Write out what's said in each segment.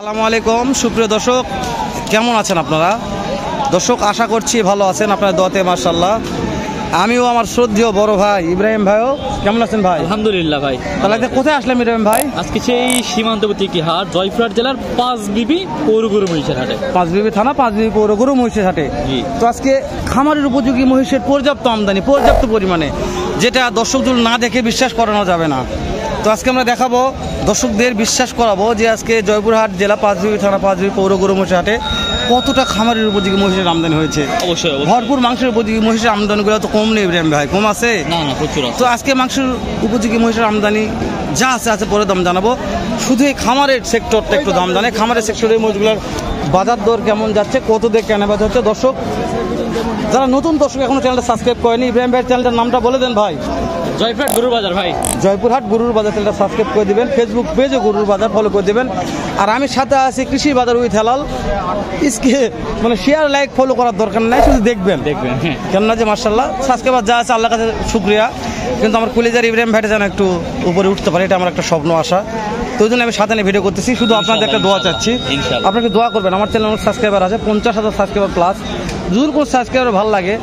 আসসালামু আলাইকুম সুপ্রিয় দর্শক, কেমন আছেন আপনারা? দর্শক আশা করছি ভালো আছেন, আপনার দোয়াতে মাশাআল্লাহ। আমিও আমার শ্রদ্ধেয় বড় ভাই ইব্রাহিম ভাইও কেমন আছেন ভাই? আলহামদুলিল্লাহ ভাই। তাহলে কোথায় আসলাম ইব্রাহিম ভাই? আজকে সেই সীমান্তবর্তী একটি হাট, জয়পুরহাট জেলার পাঁচবিবি পৌর গরু মহিষের হাটে। পাঁচবিবি থানা পাঁচবিবি পৌর গরু মহিষের হাটে। তো আজকে খামারের উপযোগী মহিষের পর্যাপ্ত আমদানি, পর্যাপ্ত পরিমাণে, যেটা দর্শকদের না দেখে বিশ্বাস করানো যাবে না। তো আজকে আমরা দেখাবো, দর্শকদের বিশ্বাস করাবো যে আজকে জয়পুরহাট জেলা পাঁচবিবি থানা পাঁচবিবি পৌর গরু মহিষের হাটে কতটা খামারের উপযোগী মহিষের আমদানি হয়েছে। অবশ্যই ভরপুর মাংসের উপযোগী মহিষের আমদানিগুলো তো কম নেই ইব্রাহিম ভাই, কম আছে? না না, প্রচুর আছে। তো আজকে মাংসের উপযোগী মহিষের আমদানি যা আছে পরে দাম জানাবো। শুধু এই খামারের সেক্টরটা একটু দাম জানে, খামারের সেক্টরের মহিষগুলোর বাজার দর কেমন যাচ্ছে, কত দিয়ে কেনা বেচা হচ্ছে। দর্শক যারা নতুন দর্শক এখনো চ্যানেলটা সাবস্ক্রাইব করেনি, ইব্রাহিম ভাইয়ের চ্যানেলটার নামটা বলে দেন ভাই। জয়পুরহাট গরুর বাজার ভাই, জয়পুরহাট গরুর বাজার চ্যানেলটা সাবস্ক্রাইব করে দিবেন, ফেসবুক পেজে গরুর বাজার ফলো করে দিবেন। আর আমি সাথে আছি কৃষি বাজার উইথ হেলাল, মানে শেয়ার লাইক ফলো করার দরকার নাই, শুধু দেখবেন কেননা যে মাশাআল্লাহ সাবস্ক্রাইবার যা আছে আল্লাহর কাছে শুকরিয়া, কিন্তু আমার কলিজার ইব্রাহিম ভাইটা যেন একটু উপরে উঠতে পারে, এটা আমার একটা স্বপ্ন আশা। তো ওই জন্য আমি সাথে ভিডিও করতেছি, শুধু আপনাদের একটা দোয়া চাচ্ছি, আপনাকে দোয়া করবেন। আমার চ্যানেল অনেক সাবস্ক্রাইবার আছে, 50,000 সাবস্ক্রাইবার প্লাস। যদি কোনো সাবস্ক্রাইবার ভালো লাগে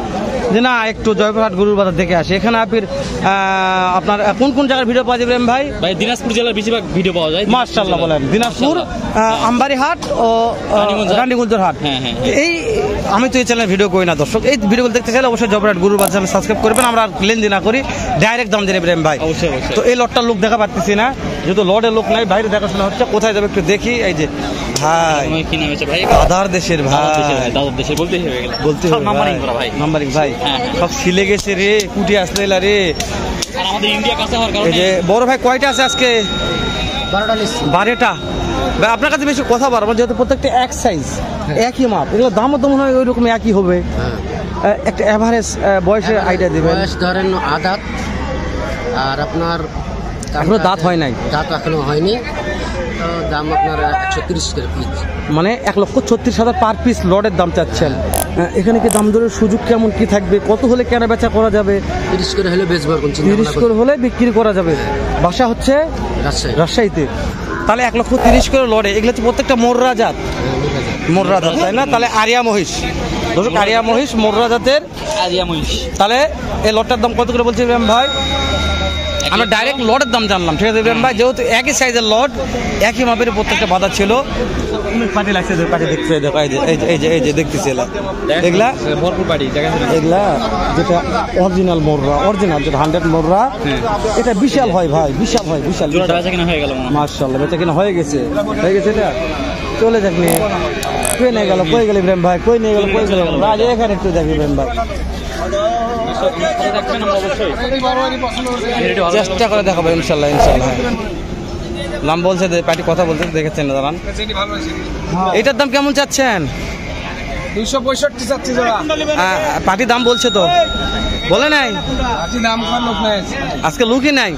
যে না একটু জয়পুরহাট গরুর বাজার দেখে আসে, এখানে আপনার কোন কোন জায়গার ভিডিও পাওয়া যাবে ভাই? ভাই দিনাজপুর জেলার বেশিরভাগ ভিডিও পাওয়া যায়। মাশাআল্লাহ বলেন, দিনাজপুর আমবাড়িহাট ও রানীগঞ্জের হাট। এই আমি তো এই চ্যানেলে ভিডিও করি না দর্শক, এই ভিডিওগুলো দেখতে চাইলে অবশ্যই জয়পুরহাট গরুর বাজার চ্যানেল সাবস্ক্রাইব করবেন। আমরা লেনদেন না করি, ডাইরেক্ট দাম দেন ইব্রাহিম ভাই। তো এই লটটার লোক দেখা পাচ্ছি না, যেহেতু লটের লোক নাই, বাইরে দেখাশোনা হচ্ছে। কোথায় যাবে একটু দেখি। এই যে ভাই আধার দেশের ভাই, বলতে নাম্বারিং ভাই সব ছিলে গেছে রে, কুটি আসলে রে। এই যে বড় ভাই কয়টা আছে আজকে? 12টা। ভাই আপনার কাছে বেশি কথা বলবো, যেহেতু প্রত্যেকটা এক সাইজ, একই মাপ, এগুলো দামও তো মনে হয় ওই রকম একই হবে। একটা এভারেজ বয়সের আইডিয়া দেবেন। বয়স ধরেন আদাত, আর আপনার এখনো দাঁত হয় নাই, দাঁত এখনো হয়নি। তো দাম আপনার 130 করে পিস, মানে 1,36,000 পার পিস লটের দাম চাচ্ছেন। এখানে কি দাম দরের সুযোগ কেমন কি থাকবে? কত হলে কেনা বেচা করা যাবে? 30 করে হলে বেচবো, 30 করে হলে বিক্রি করা যাবে। বাসা হচ্ছে রাজশাহীতে। তাহলে 1,30,000 করে লড়ে। এগুলো হচ্ছে প্রত্যেকটা মোররা জাত, মোররা জাত, তাই না? তাহলে আরিয়া মহিষ, দর্শক আরিয়া মহিষ, মোররা জাতের আরিয়া মহিষ। তাহলে এই লটটার দাম কত করে বলছি ইব্রাহিম ভাই? আমরা ডাইরেক্ট লটের দাম জানলাম, ঠিক আছে ইব্রাহিম ভাই? যেহেতু একই সাইজের লট, একই মাপের প্রত্যেকটা বাধা ছিল। পাটি লাগছে, পাটি দেখতে দেখো, এই যে দেখতেছি এগুলা ভরপুর পাটি, এগুলা যেটা অরিজিনাল মোররা, অরিজিনাল যেটা 100 মোররা, এটা বিশাল হয় ভাই, বিশাল হয়, বিশাল। মাশাআল্লাহ বেচা কিনা হয়ে গেছে, এটা চলে যাক নিয়ে কই নিয়ে গেল, কই গেল ইব্রাহিম ভাই, কই নিয়ে গেল, কই গেল রাজ? এখানে একটু দেখি ইব্রাহিম ভাই, চেষ্টা করে দেখাবো ইনশাল্লাহ, ইনশাল্লাহ। নাম বলছে, পার্টি কথা বলছে, দেখেছেন না দাঁড়ান। এটার দাম কেমন চাচ্ছেন? 265 চাচ্ছি জোড়া। পার্টি দাম বলছে তো, বলে নাই দাম লোক নাই আজকে, লোকই নাই।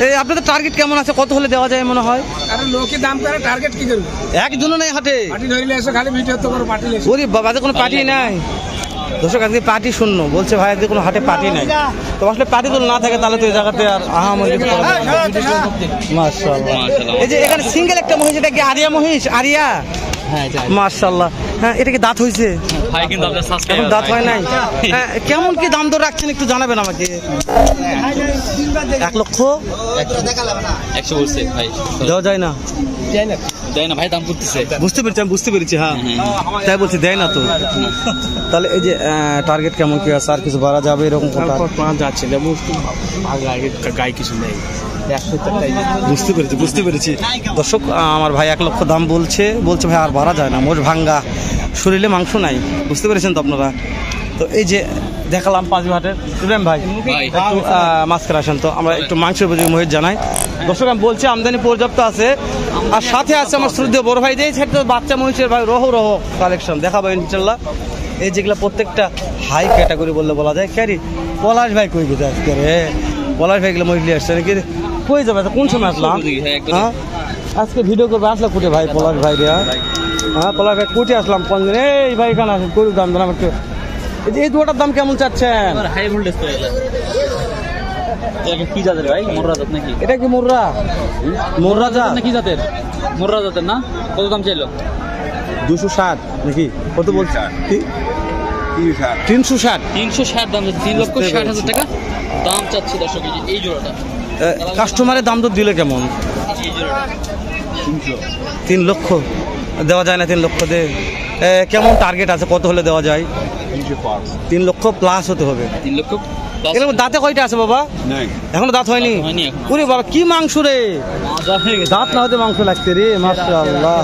এই আপনাদের টার্গেট কেমন আছে, কত হলে দেওয়া যায় মনে হয়? আরে লোকে দাম করে, টার্গেট কি করবে? একজনও নাই হাটে, পার্টি ধরিলে এসে খালি ভিডিও তো করো, পার্টি লেসে। ওরে বাবা, কোনো পার্টি নাই দর্শক, আজকে পার্টি শূন্য বলছে ভাই, আজকে কোনো হাটে পার্টি নাই। তো আসলে পার্টি তো না থাকে তাহলে তো এই জায়গাতে আর মাশাআল্লাহ। এই যে এখানে সিঙ্গেল একটা মহিষ, এটা কি আরিয়া মহিষ? আরিয়া, মাশাআল্লাহ। হ্যাঁ, এটা কি দাঁত হয়েছে? এখন দাঁত হয় নাই। কেমন কি দাম দর রাখছেন একটু জানাবেন আমাকে। 1,00,100 বলছে ভাই, দেওয়া যায় না, দেয় না ভাই, দাম করতেছে। বুঝতে পেরেছি, আমি বুঝতে পেরেছি। হ্যাঁ তাই বলছি, দেয় না তো। তাহলে এই যে টার্গেট কেমন কি আছে, আর কিছু বাড়া যাবে এরকম যাচ্ছে? গায়ে কিছু নেই। বুঝতে পেরেছি দর্শক, আমার ভাই 1,00,000 দাম বলছে ভাই আর বাড়া যায় না, মোট ভাঙ্গা, শরীরে মাংস নাই, বুঝতে পেরেছেন তো আপনারা। তো এই যে দেখালাম পাঁচবিহাটের ইব্রাহিম ভাই, একটু মাঝখানে আসেন তো, আমরা একটু মাংসের উপযোগী মহিষ জানাই। দর্শক আমি বলছি আমদানি পর্যাপ্ত আছে, আর সাথে আছে আমার শ্রদ্ধেয় বড় ভাই, যে সাইডে বাচ্চা মহিষের ভাই রহ কালেকশন দেখাবো ইনশাল্লাহ। এই যেগুলো প্রত্যেকটা হাই ক্যাটাগরি বললে বলা যায়। ক্যারি পলাশ ভাই কই গেছে আজকে রে? পলাশ ভাই গুলো মহিষ নিয়ে আসছে নাকি? কই যাবে, কোন সময় আসলাম? হ্যাঁ আজকে ভিডিও করবে, আসলে কুটে ভাই পলাশ ভাই রে? হ্যাঁ পলাশ ভাই কুটে আসলাম 5 দিন। এই ভাই এখানে আসেন, গরুর দাম জানাম একটু। এই দুটার দাম কেমন চাচ্ছেন? এটা কি জাতের ভাই? মোররা জাত নাকি? এটা কি মুর্রা? মুর্রা জাত নাকি জাতের? মোররা জাতের না? কত দাম চাইলো? 260 নাকি কত বলছে? 360। 360 দাম যাচ্ছে, 3,60,000 টাকা দাম চাচ্ছে দর্শক। এই জোড়াটা কাস্টমারের দাম তো দিলে কেমন? এই জোড়াটা 3 লক্ষ দেওয়া যায় না? 3 লক্ষ দে কেমন টার্গেট আছে? কত হলে দেওয়া যায়? 3 লক্ষ প্লাস হতে হবে। 3 লক্ষ এরকম দাঁতে কয়টা আছে বাবা? এখনো দাঁত হয়নি? হয়নি এখন। ওরে বাবা কি মাংস রে! দাঁত না হতে মাংস লাগছে রে, মাশাআল্লাহ।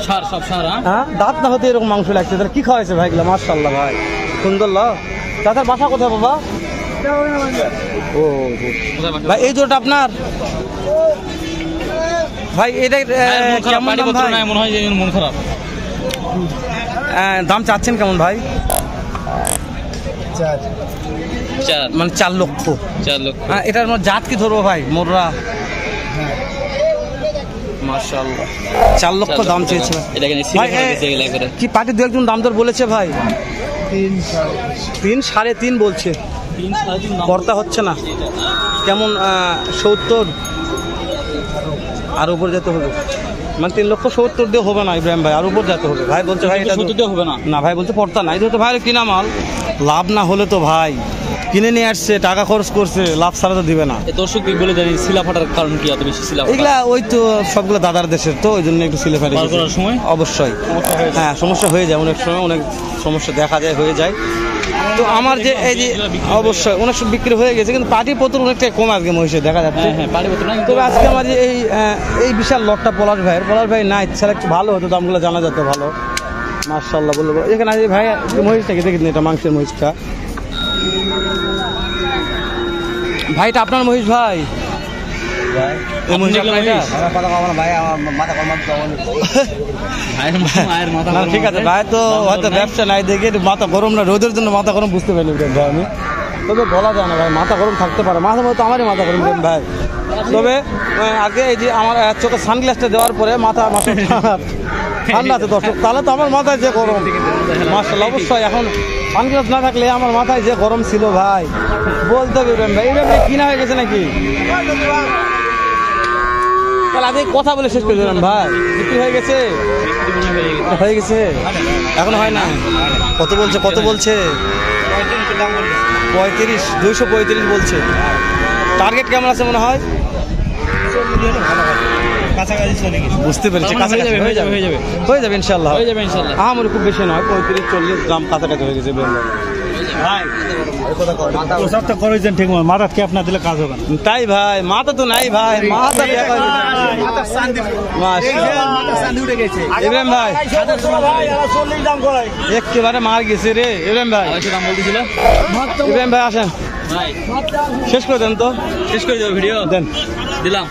সার সব সার। হ্যাঁ, দাঁত না হতে এরকম মাংস লাগছে। তাহলে কি খাওয়াইছে ভাই এগুলো? মাশাআল্লাহ ভাই, সুন্দর ল। চাচার বাসা কোথায় বাবা? ও ভাই এই জোড়াটা আপনার ভাই? এটা কেমন দাম ভাই? মনে হয় যে মন খারাপ। দাম চাচ্ছেন কেমন ভাই? 4 মানে 4 লক্ষ। 4 লক্ষ। এটার জাত কি ধরবো ভাই? মোররা। মাশাআল্লাহ 4 লক্ষ দাম চেয়েছে এটা কেন ভাই? সিলেক্ট হয়ে গেছে করে কি পার্টি দু একজন দাম দর বলেছে ভাই? 3 সাড়ে 3 বলছে। 3 3.5 দাম কর্তা হচ্ছে না কেমন? 70 আর উপর যেতে হবে। মানে 3,70,000 দিয়ে হবে না ইব্রাহিম ভাই, আর উপর যেতে হবে। ভাই বলছে ভাই এটা 70 দিয়ে হবে না। না ভাই বলছে পড়তা নাই তো ভাই, কিনা মাল লাভ না হলে তো ভাই কিনে নিয়ে আসছে, টাকা খরচ করছে, লাভ ছাড়া তো দিবে না। এই দর্শক বলে জানি শিলা ফাটার কারণ কি এত বেশি শিলা ফাটা? এগুলা ওই তো সবগুলো দাদার দেশের, তো ওই জন্য একটু সিলে ফেলে বার করার সময় অবশ্যই হ্যাঁ সমস্যা হয়ে যায়, অনেক সময় অনেক সমস্যা দেখা যায়, হয়ে যায়। তো আমার যে এই যে অবশ্যই অনেক সব বিক্রি হয়ে গেছে, কিন্তু পাটি পত্র অনেকটা কম আজকে মহিষে দেখা যাচ্ছে। হ্যাঁ পাটি পত্র না, তবে আজকে আমার যে এই বিশাল লটটা পলাশ ভাই নাই, ছাড়া একটু ভালো হতো, দামগুলো জানা যেত ভালো। মাশাআল্লাহ বললো এখানে আজ ভাই মহিষটাকে দেখেন, এটা মাংসের মহিষটা। ভাইটা আপনার মহিষ ভাই? এই মহিষ আপনার এটা? না, ঠিক আছে ভাই, তো হয়তো ব্যবসা নাই দেখে একটু মাথা গরম, না রোদের জন্য মাথা গরম বুঝতে পারিনি ভাই আমি। তবে বলা যায় না ভাই, মাথা গরম থাকতে পারে, মাথা মতো আমারই মাথা গরম ভাই। তবে আগে এই যে আমার চোখে সানগ্লাসটা দেওয়ার পরে মাথা ঠান্ডা আছে দর্শক, তাহলে তো আমার মাথায় যে গরম। মাশাআল্লাহ অবশ্যই এখন সানগ্লাস না থাকলে আমার মাথায় যে গরম ছিল ভাই বলতে হবে ভাই। এইভাবে কিনা হয়ে গেছে নাকি? তাহলে আগে কথা বলে শেষ করে দিলাম ভাই, বিক্রি হয়ে গেছে? হয়ে গেছে এখনো হয় না? কত বলছে? 35, 235 বলছে। টার্গেট কেমন আছে মনে হয়? বুঝতে পেরেছি, হয়ে যাবে ইনশাল্লাহ। ইনশাআল্লাহ। আমার খুব বেশি নয়, 35-40 গ্রাম কাছাকাছি হয়ে গেছে। মাথা কে আপনার দিলে কাজ হবে না। তাই ভাই, মাথা তো নাই ভাই, মাথা ইব্রাহিম ভাই একেবারে মার গেছে রে ইব্রাহিম ভাই। দাম বলতেছিল ইব্রাহিম ভাই আসেন, ভাই, শেষ করে দেন তো। শেষ করে দেবো ভিডিও দেন দিলাম।